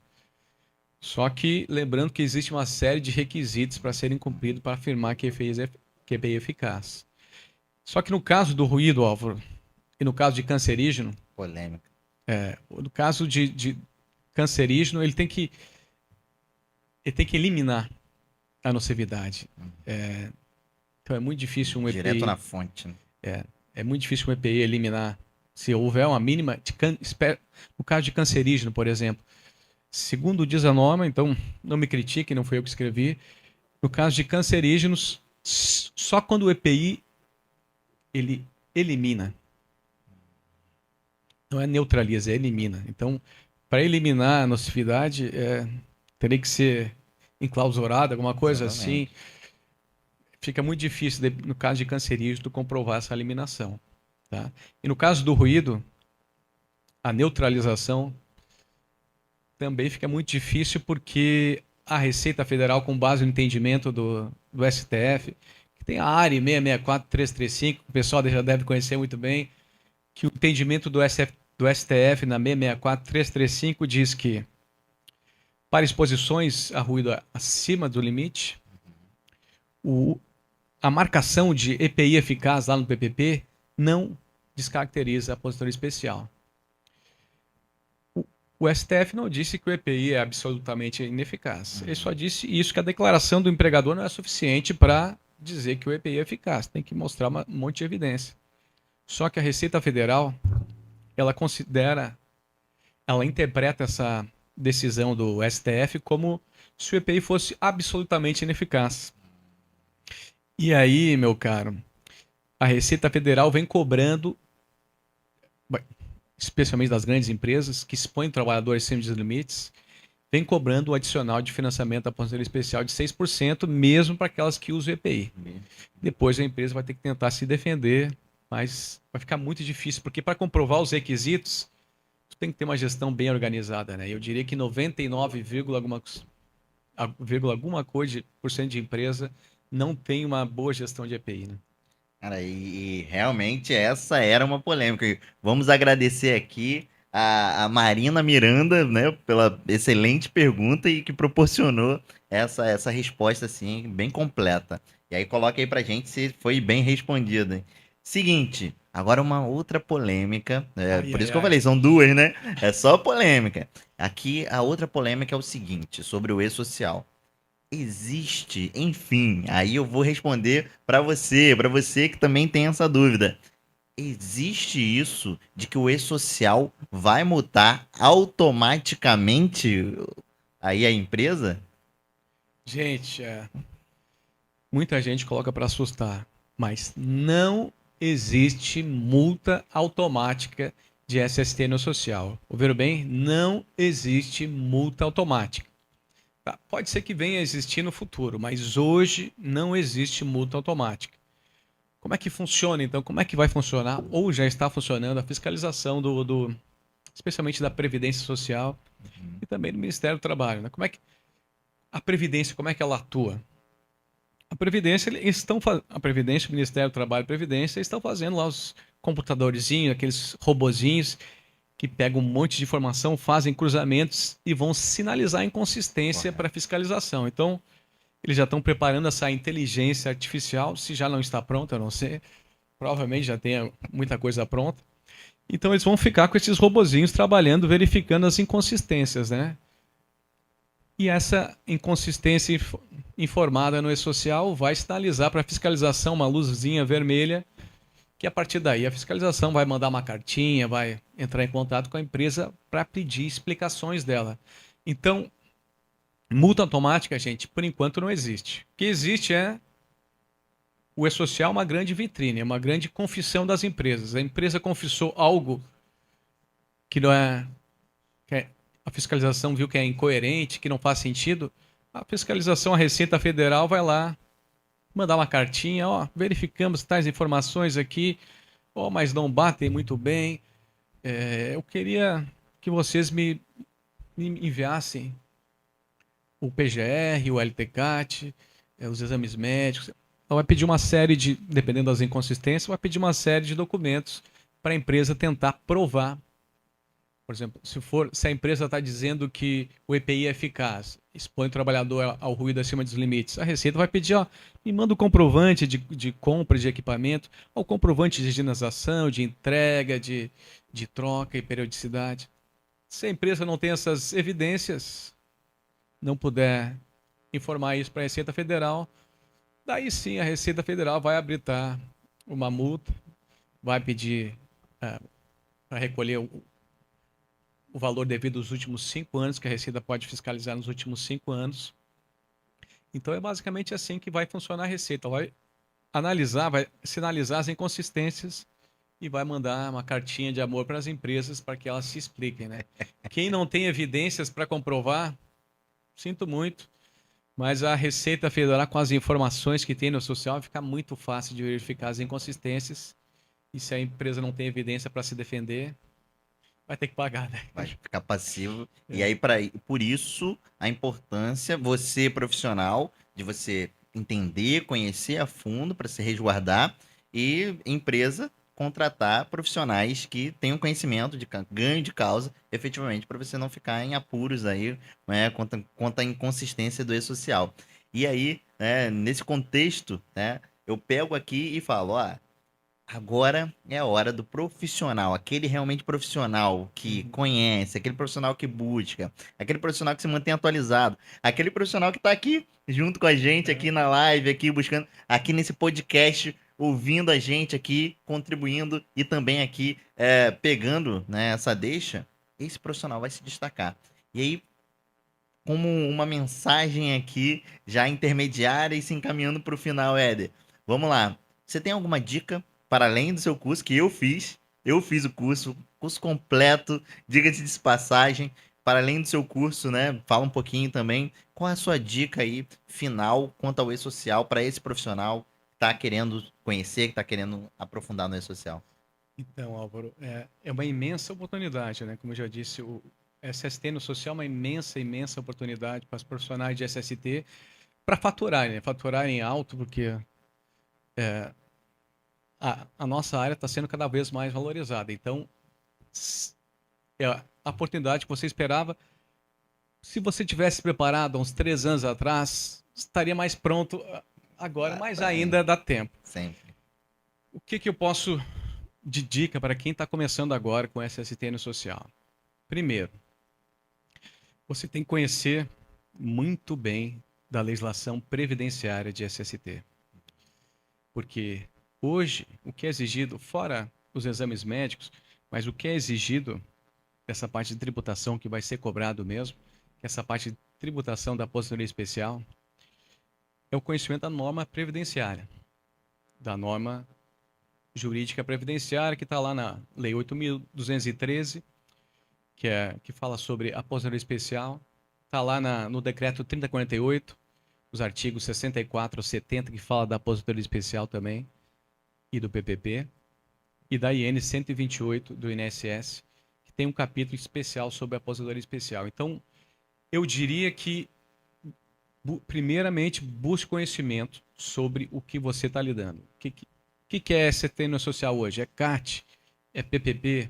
Só que, lembrando que existe uma série de requisitos para serem cumpridos para afirmar que EPI é eficaz. Só que no caso do ruído, Álvaro, e no caso de cancerígeno... Polêmica. No caso de cancerígeno, ele tem que eliminar a nocividade. Então é muito difícil um EPI... Direto na fonte. Né? É muito difícil um EPI eliminar. Se houver uma mínima... No caso de cancerígeno, por exemplo, segundo diz a norma, então não me critique, não foi eu que escrevi, no caso de cancerígenos, só quando o EPI ele elimina. Não é neutraliza, é elimina. Então, para eliminar a nocividade, teria que ser enclausurado, alguma coisa assim. Fica muito difícil, no caso de cancerígeno, comprovar essa eliminação. Tá? E no caso do ruído, a neutralização também fica muito difícil porque a Receita Federal, com base no entendimento do STF, Tem a ARI 664335, que o pessoal já deve conhecer muito bem, que o entendimento do STF na 664335 diz que para exposições a ruído acima do limite, a marcação de EPI eficaz lá no PPP não descaracteriza a aposentadoria especial. O STF não disse que o EPI é absolutamente ineficaz. Ele só disse isso, que a declaração do empregador não é suficiente para dizer que o EPI é eficaz. Tem que mostrar um monte de evidência. Só que a Receita Federal, ela interpreta essa decisão do STF como se o EPI fosse absolutamente ineficaz. E aí, meu caro, a Receita Federal vem cobrando, especialmente das grandes empresas, que expõem trabalhadores sem limites, vem cobrando o adicional de financiamento da aposentadoria especial de 6%, mesmo para aquelas que usam o EPI. Depois a empresa vai ter que tentar se defender, mas vai ficar muito difícil, porque para comprovar os requisitos, tem que ter uma gestão bem organizada, né? Eu diria que 99, alguma coisa por cento de empresa não tem uma boa gestão de EPI, né? Cara, e realmente essa era uma polêmica. E vamos agradecer aqui a Marina Miranda, né, pela excelente pergunta e que proporcionou essa resposta, assim, bem completa. E aí coloca aí pra gente se foi bem respondida. Hein? Seguinte, agora uma outra polêmica. Por isso que eu falei, são duas, né? É só polêmica. Aqui a outra polêmica é o seguinte, sobre o e-social. Existe, enfim, aí eu vou responder para você que também tem essa dúvida. Existe isso de que o e-social vai mutar automaticamente aí a empresa? Gente, muita gente coloca para assustar, mas não existe multa automática de SST no social. Ouviram bem? Não existe multa automática. Tá, pode ser que venha a existir no futuro, mas hoje não existe multa automática. Como é que funciona, então? Como é que vai funcionar, ou já está funcionando, a fiscalização especialmente da Previdência Social e também do Ministério do Trabalho, né? Como é que a Previdência, como é que ela atua? A Previdência, o Ministério do Trabalho e Previdência estão fazendo lá os computadorzinhos, aqueles robozinhos que pegam um monte de informação, fazem cruzamentos e vão sinalizar a inconsistência para fiscalização. Então, eles já estão preparando essa inteligência artificial, se já não está pronta, eu não sei. Provavelmente já tem muita coisa pronta. Então, eles vão ficar com esses robozinhos trabalhando, verificando as inconsistências, né? E essa inconsistência informada no e-social vai sinalizar para a fiscalização uma luzinha vermelha, que a partir daí a fiscalização vai mandar uma cartinha, vai entrar em contato com a empresa para pedir explicações dela. Então, multa automática, gente, por enquanto não existe. O que existe é o e-social, uma grande vitrine, uma grande confissão das empresas. A empresa confessou algo que não é, a fiscalização viu que é incoerente, que não faz sentido. A fiscalização, a Receita Federal vai lá mandar uma cartinha, verificamos tais informações aqui, mas não batem muito bem. Eu queria que vocês me enviassem o PGR, o LTCAT, os exames médicos. Ela vai pedir uma série de, dependendo das inconsistências, vai pedir uma série de documentos para a empresa tentar provar. Por exemplo, se a empresa está dizendo que o EPI é eficaz, expõe o trabalhador ao ruído acima dos limites, a Receita vai pedir, me manda o comprovante de compra de equipamento, o comprovante de higienização, de entrega, de troca e periodicidade. Se a empresa não tem essas evidências, não puder informar isso para a Receita Federal, daí sim a Receita Federal vai habilitar uma multa, vai pedir para recolher o valor devido aos últimos 5 anos, que a Receita pode fiscalizar nos últimos 5 anos. Então é basicamente assim que vai funcionar a Receita. Ela vai analisar, vai sinalizar as inconsistências e vai mandar uma cartinha de amor para as empresas para que elas se expliquem, né? Quem não tem evidências para comprovar, sinto muito, mas a Receita Federal, com as informações que tem no social, fica muito fácil de verificar as inconsistências. E se a empresa não tem evidência para se defender, vai ter que pagar, né? Vai ficar passivo. E aí, por isso, a importância, você profissional, de você entender, conhecer a fundo para se resguardar e empresa contratar profissionais que tenham conhecimento de ganho de causa, efetivamente, para você não ficar em apuros aí, né, quanto à inconsistência do e-social. E aí, né, nesse contexto, né, eu pego aqui e falo, ó, agora é a hora do profissional, aquele realmente profissional que conhece, aquele profissional que busca, aquele profissional que se mantém atualizado, aquele profissional que está aqui junto com a gente, aqui na live, aqui buscando, aqui nesse podcast, ouvindo a gente aqui, contribuindo e também aqui pegando, né, essa deixa, esse profissional vai se destacar. E aí, como uma mensagem aqui, já intermediária e se encaminhando para o final, Éder. Vamos lá. Você tem alguma dica para além do seu curso que eu fiz? Eu fiz o curso completo, diga-se de passagem, para além do seu curso, né? Fala um pouquinho também. Qual é a sua dica aí final quanto ao e-social para esse profissional que está querendo conhecer, que está querendo aprofundar no e-social? Então, Álvaro, é uma imensa oportunidade, né? Como eu já disse, o SST no social é uma imensa, imensa oportunidade para os profissionais de SST para faturarem, né? Faturarem alto, porque a nossa área está sendo cada vez mais valorizada. Então, é a oportunidade que você esperava. Se você tivesse preparado há uns 3 anos atrás, estaria mais pronto agora, mas ainda dá tempo. Sempre. O que eu posso de dica para quem está começando agora com SST no social? Primeiro, você tem que conhecer muito bem da legislação previdenciária de SST. Porque hoje, o que é exigido, fora os exames médicos, mas o que é exigido, essa parte de tributação que vai ser cobrado mesmo, que essa parte de tributação da aposentadoria especial, é o conhecimento da norma previdenciária, da norma jurídica previdenciária, que está lá na Lei 8.213, que fala sobre aposentadoria especial, está lá no Decreto 3048, os artigos 64 a 70, que fala da aposentadoria especial também, e do PPP, e da IN 128 do INSS, que tem um capítulo especial sobre a aposentadoria especial. Então, eu diria que, primeiramente, busque conhecimento sobre o que você está lidando. O que é SST no social hoje? É CAT? É PPP?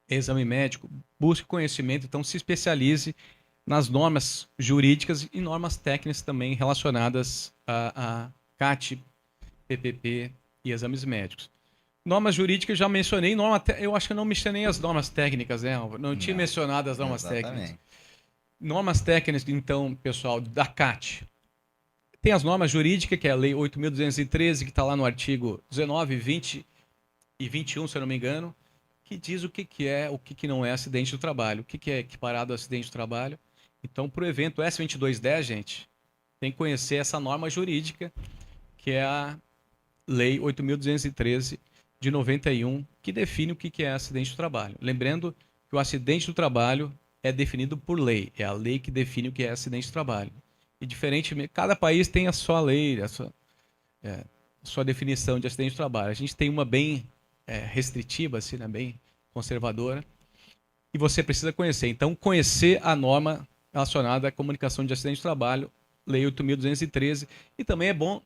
É exame médico? Busque conhecimento, então se especialize nas normas jurídicas e normas técnicas também relacionadas a CAT, PPP e exames médicos. Normas jurídicas já mencionei, eu acho que eu não mencionei as normas técnicas, né, Álvaro? Não tinha mencionado as normas técnicas. Normas técnicas, então, pessoal, da CAT. Tem as normas jurídicas, que é a Lei 8.213, que está lá no artigo 19, 20 e 21, se eu não me engano, que diz o que é, o que não é acidente do trabalho, o que é equiparado a acidente do trabalho. Então, para o evento S2210, gente, tem que conhecer essa norma jurídica, que é a Lei 8.213 de 91, que define o que é acidente do trabalho. Lembrando que o acidente do trabalho é definido por lei, é a lei que define o que é acidente do trabalho. E diferentemente, cada país tem a sua lei, a sua definição de acidente do trabalho. A gente tem uma bem restritiva, assim, né, bem conservadora, e você precisa conhecer. Então, conhecer a norma relacionada à comunicação de acidente de trabalho, Lei 8.213, e também é bom,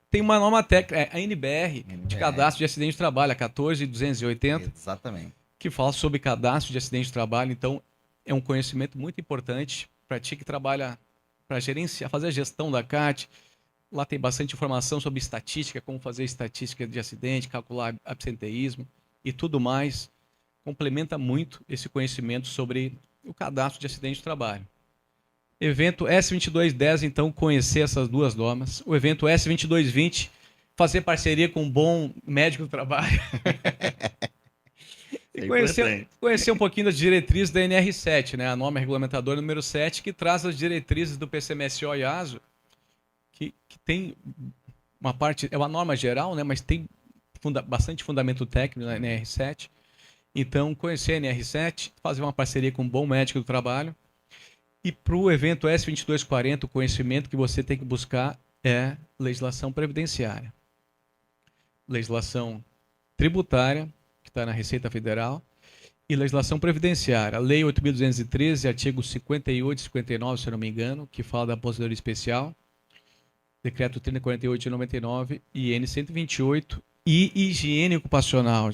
tem uma norma técnica, a NBR, de cadastro de acidente de trabalho, a 14.280, exatamente, que fala sobre cadastro de acidente de trabalho. Então, é um conhecimento muito importante para ti que trabalha para gerenciar, fazer a gestão da CAT. Lá tem bastante informação sobre estatística, como fazer estatística de acidente, calcular absenteísmo e tudo mais. Complementa muito esse conhecimento sobre o cadastro de acidente de trabalho. Evento S2210, então, conhecer essas duas normas. O evento S2220, fazer parceria com um bom médico do trabalho. E conhecer um pouquinho das diretrizes da NR7, né? A norma regulamentadora número 7, que traz as diretrizes do PCMSO e ASO, que tem uma parte, é uma norma geral, né? Mas tem bastante fundamento técnico na NR7. Então, conhecer a NR7, fazer uma parceria com um bom médico do trabalho. E para o evento S2240, o conhecimento que você tem que buscar é legislação previdenciária, legislação tributária, que está na Receita Federal, e legislação previdenciária. A Lei 8.213, artigos 58 e 59, se eu não me engano, que fala da aposentadoria especial. Decreto 3048 de 99 e N 128 e higiene ocupacional.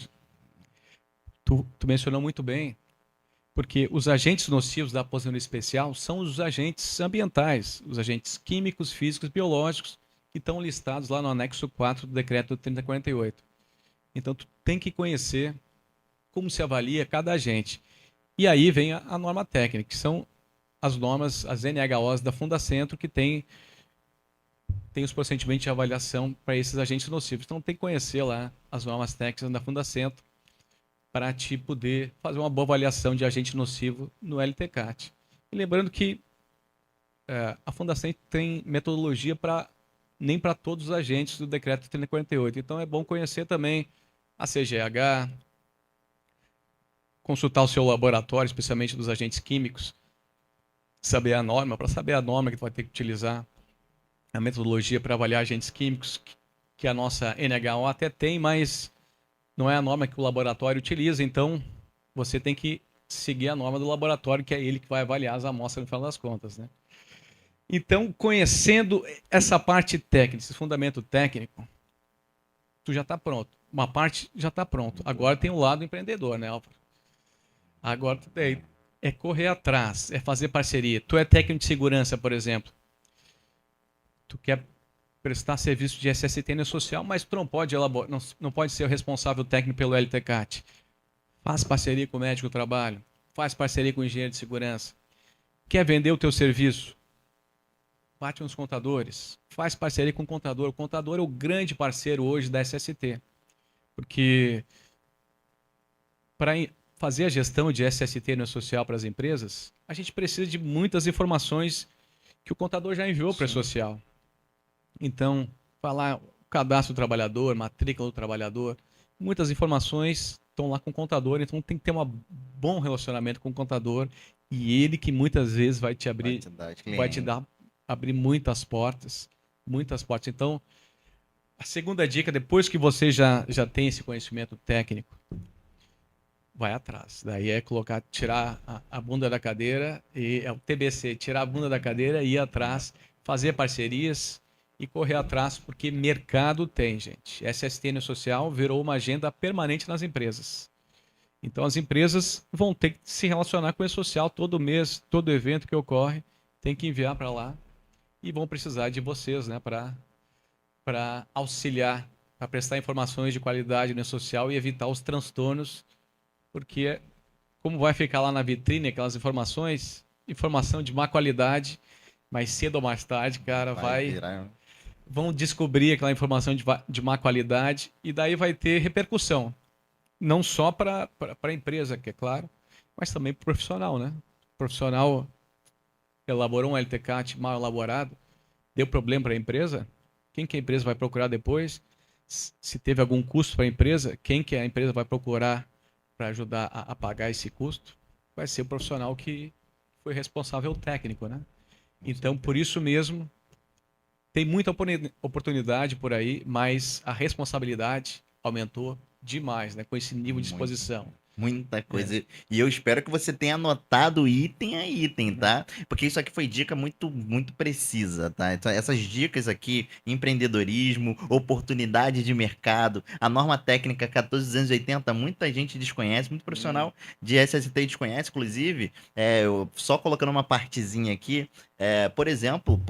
Tu mencionou muito bem, porque os agentes nocivos da aposentadoria especial são os agentes ambientais, os agentes químicos, físicos, biológicos, que estão listados lá no anexo 4 do decreto 3048. Então, tu tem que conhecer como se avalia cada agente. E aí vem a norma técnica, que são as normas, as NHOs da Fundacentro, que tem os procedimentos de avaliação para esses agentes nocivos. Então, tem que conhecer lá as normas técnicas da Fundacentro para te poder fazer uma boa avaliação de agente nocivo no LTCAT. E lembrando que a Fundacentro tem metodologia nem para todos os agentes do decreto 3048. Então, é bom conhecer também a CGH, consultar o seu laboratório, especialmente dos agentes químicos, saber a norma, para saber a norma que tu vai ter que utilizar, a metodologia para avaliar agentes químicos, que a nossa NHO até tem, mas não é a norma que o laboratório utiliza, então você tem que seguir a norma do laboratório, que é ele que vai avaliar as amostras no final das contas, né? Então, conhecendo essa parte técnica, esse fundamento técnico, tu já está pronto. Uma parte já está pronto. Agora tem o lado empreendedor, né, Álvaro? Agora é correr atrás, é fazer parceria. Tu é técnico de segurança, por exemplo. Tu quer prestar serviço de SST social, mas tu não pode elaborar, não pode ser o responsável técnico pelo LTCAT. Faz parceria com o médico do trabalho, faz parceria com o engenheiro de segurança. Quer vender o teu serviço? Bate nos contadores, faz parceria com o contador. O contador é o grande parceiro hoje da SST, porque para fazer a gestão de SST no social para as empresas, a gente precisa de muitas informações que o contador já enviou para a social. Então, falar o cadastro do trabalhador, matrícula do trabalhador, muitas informações estão lá com o contador, então tem que ter um bom relacionamento com o contador e ele que muitas vezes vai te abrir, abrir muitas portas, muitas portas. Então, a segunda dica, depois que você já tem esse conhecimento técnico, vai atrás. Daí é tirar a bunda da cadeira, e é o TBC, tirar a bunda da cadeira e ir atrás, fazer parcerias e correr atrás, porque mercado tem, gente. SST no social virou uma agenda permanente nas empresas. Então as empresas vão ter que se relacionar com esse social todo mês, todo evento que ocorre, tem que enviar para lá e vão precisar de vocês, né, para auxiliar, para prestar informações de qualidade no social e evitar os transtornos, porque como vai ficar lá na vitrine aquelas informações, informação de má qualidade, mais cedo ou mais tarde, cara, vão descobrir aquela informação de má qualidade e daí vai ter repercussão. Não só para a empresa, que é claro, mas também para o profissional, né? O profissional elaborou um LTCAT mal elaborado, deu problema para a empresa, quem que a empresa vai procurar depois? Se teve algum custo para a empresa, quem que a empresa vai procurar para ajudar a pagar esse custo? Vai ser o profissional que foi responsável técnico, né? Então, por isso mesmo, tem muita oportunidade por aí, mas a responsabilidade aumentou demais, né? Com esse nível de exposição. Muita coisa. E eu espero que você tenha anotado item a item, tá? Porque isso aqui foi dica muito, muito precisa, tá? Então, essas dicas aqui, empreendedorismo, oportunidade de mercado, a norma técnica 14280, muita gente desconhece, muito profissional de SST desconhece, inclusive, só colocando uma partezinha aqui, por exemplo,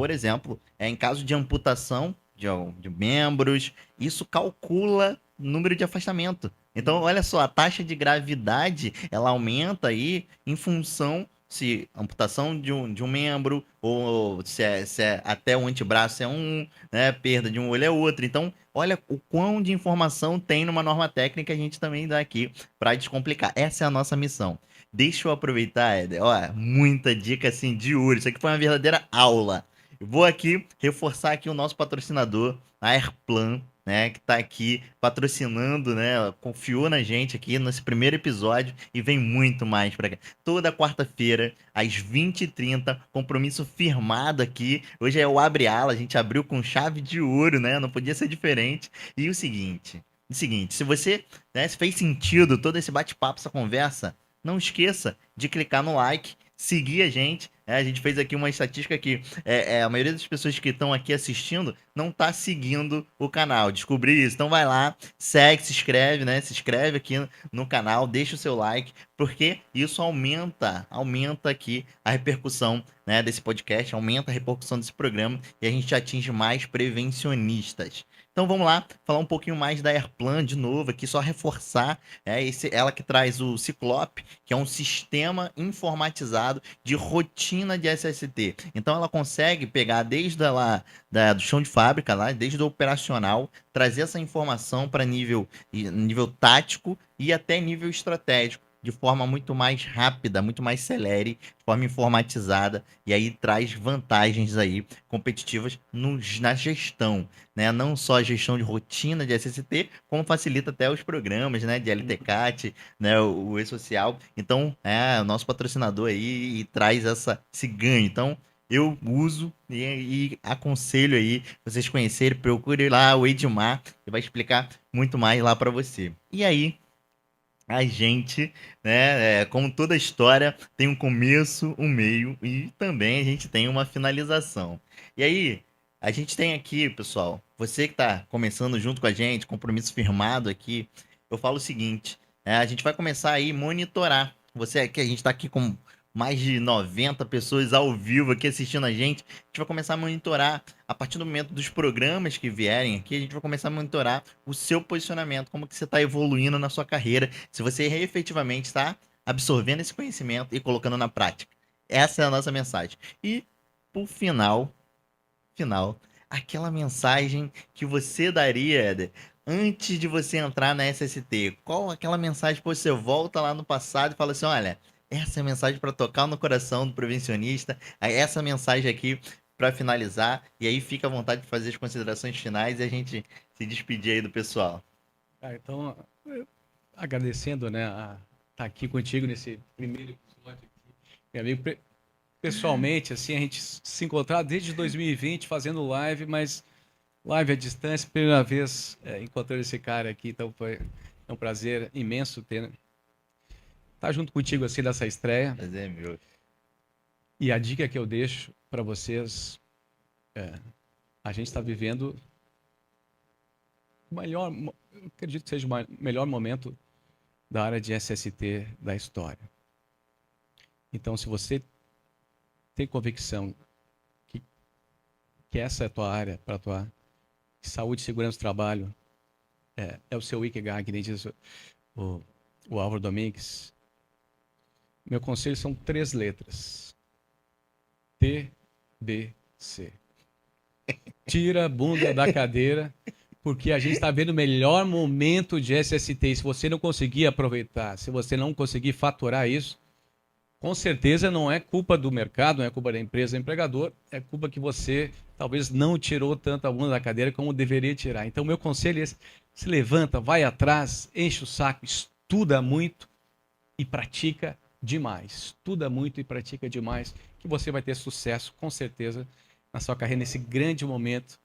em caso de amputação de membros, isso calcula número de afastamento. Então, olha só, a taxa de gravidade, ela aumenta aí em função se amputação de um membro, ou se é até o antebraço é um, né, perda de um olho é outro. Então, olha o quão de informação tem numa norma técnica, a gente também dá aqui para descomplicar. Essa é a nossa missão. Deixa eu aproveitar, Éder, ó, muita dica assim de ouro. Isso aqui foi uma verdadeira aula. Eu vou aqui reforçar aqui o nosso patrocinador, a Airplan, né, que tá aqui patrocinando, né, confiou na gente aqui nesse primeiro episódio e vem muito mais pra cá. Toda quarta-feira, às 20h30, compromisso firmado aqui. Hoje é o Abre Ala, a gente abriu com chave de ouro, né, não podia ser diferente. E o seguinte, se você, né, se fez sentido todo esse bate-papo, essa conversa, não esqueça de clicar no like, seguir a gente, A gente fez aqui uma estatística que a maioria das pessoas que estão aqui assistindo não tá seguindo o canal. Descobri isso. Então vai lá, segue, se inscreve, né? Se inscreve aqui no canal, deixa o seu like, porque isso aumenta aqui a repercussão, né, desse podcast, aumenta a repercussão desse programa e a gente atinge mais prevencionistas. Então vamos lá, falar um pouquinho mais da Airplan de novo aqui, só reforçar, ela que traz o Ciclope, que é um sistema informatizado de rotina de SST. Então ela consegue pegar desde do chão de fábrica, lá, desde o operacional, trazer essa informação para nível tático e até nível estratégico, de forma muito mais rápida, muito mais celere, de forma informatizada, e aí traz vantagens aí competitivas na gestão, né? Não só a gestão de rotina de SST, como facilita até os programas, né, de LTCAT, né, o E-Social. Então, o nosso patrocinador aí e traz esse ganho. Então, eu uso e aconselho aí vocês conhecerem, procure lá o Edmar, que vai explicar muito mais lá para você. E aí, a gente, né, como toda história, tem um começo, um meio e também a gente tem uma finalização. E aí, a gente tem aqui, pessoal, você que está começando junto com a gente, compromisso firmado aqui, eu falo o seguinte, a gente vai começar aí a monitorar. Você aqui, a gente está aqui com mais de 90 pessoas ao vivo aqui assistindo a gente vai começar a monitorar, a partir do momento dos programas que vierem aqui, a gente vai começar a monitorar o seu posicionamento, como que você está evoluindo na sua carreira, se você efetivamente está absorvendo esse conhecimento e colocando na prática. Essa é a nossa mensagem. E, por final, aquela mensagem que você daria, Éder, antes de você entrar na SST, qual aquela mensagem que você volta lá no passado e fala assim, olha, essa é a mensagem para tocar no coração do prevencionista, essa mensagem aqui para finalizar, e aí fica à vontade de fazer as considerações finais e a gente se despedir aí do pessoal. Então, agradecendo, né, a estar aqui contigo nesse primeiro episódio aqui. Meu amigo, pessoalmente, assim, a gente se encontrar desde 2020 fazendo live, mas live à distância, primeira vez encontrando esse cara aqui, então foi um prazer imenso ter estar junto contigo assim nessa estreia. Prazer, meu. E a dica que eu deixo para vocês a gente está vivendo eu acredito que seja o melhor momento da área de SST da história. Então, se você tem convicção que essa é a tua área para atuar, saúde, segurança do trabalho é o seu Ikigai, que nem diz o Álvaro Domingues, meu conselho são 3 letras. TBC. Tira a bunda da cadeira, porque a gente está vendo o melhor momento de SST. E se você não conseguir aproveitar, se você não conseguir faturar isso, com certeza não é culpa do mercado, não é culpa da empresa, do empregador, é culpa que você talvez não tirou tanto a bunda da cadeira como deveria tirar. Então, meu conselho é esse: se levanta, vai atrás, enche o saco, estuda muito e pratica demais. Estuda muito e pratica demais, que você vai ter sucesso, com certeza, na sua carreira, nesse grande momento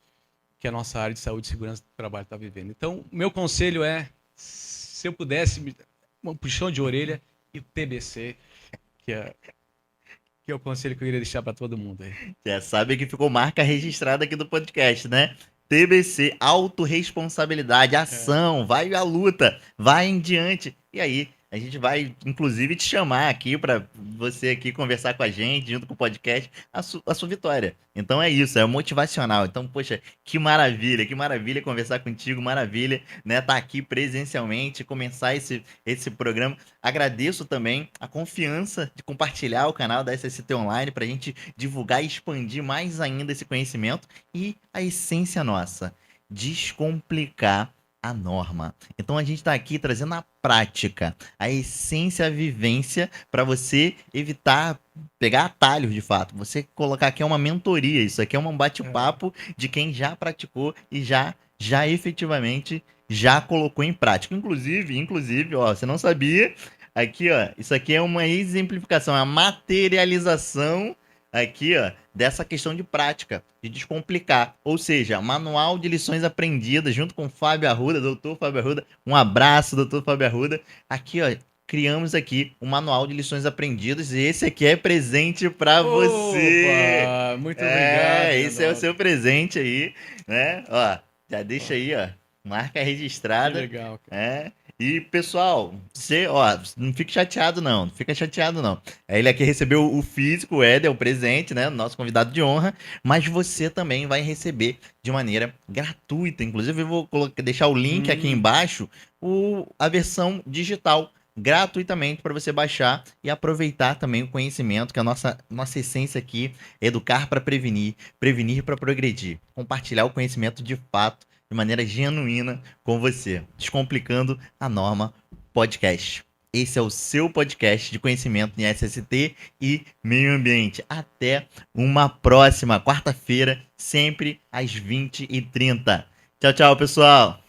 que a nossa área de saúde e segurança do trabalho está vivendo. Então, meu conselho é, se eu pudesse, um puxão de orelha e o TBC, que é o conselho que eu iria deixar para todo mundo aí. Já sabe que ficou marca registrada aqui do podcast, né? TBC, autorresponsabilidade, ação, vai à luta, vai em diante. E aí, a gente vai, inclusive, te chamar aqui para você aqui conversar com a gente, junto com o podcast, a sua vitória. Então é isso, é motivacional. Então, poxa, que maravilha conversar contigo, maravilha, né? Tá aqui presencialmente, começar esse programa. Agradeço também a confiança de compartilhar o canal da SST Online para a gente divulgar e expandir mais ainda esse conhecimento e a essência nossa, descomplicar a norma. Então a gente está aqui trazendo a prática, a essência, a vivência, para você evitar pegar atalhos de fato. Você colocar aqui uma mentoria, isso aqui é um bate-papo de quem já praticou e já efetivamente já colocou em prática. Inclusive, ó, você não sabia, aqui, ó, isso aqui é uma exemplificação, a materialização aqui, ó, dessa questão de prática, de descomplicar. Ou seja, manual de lições aprendidas, junto com o Fábio Arruda, doutor Fábio Arruda. Um abraço, doutor Fábio Arruda. Aqui, ó, criamos aqui um manual de lições aprendidas e esse aqui é presente para você. Opa, muito obrigado. Esse é o Reinaldo. seu presente aí, né? Ó, já deixa aí, ó, marca Que registrada. legal, cara. E pessoal, você, ó, não fique chateado não, não fica chateado não. Ele aqui recebeu o físico, o Éder, o presente, né, nosso convidado de honra, mas você também vai receber de maneira gratuita. Inclusive eu vou deixar o link aqui embaixo, a versão digital, gratuitamente para você baixar e aproveitar também o conhecimento, que a nossa essência aqui é educar para prevenir, prevenir para progredir, compartilhar o conhecimento de fato, de maneira genuína com você, Descomplicando a Norma Podcast. Esse é o seu podcast de conhecimento em SST e meio ambiente. Até uma próxima quarta-feira, sempre às 20h30. Tchau, tchau, pessoal!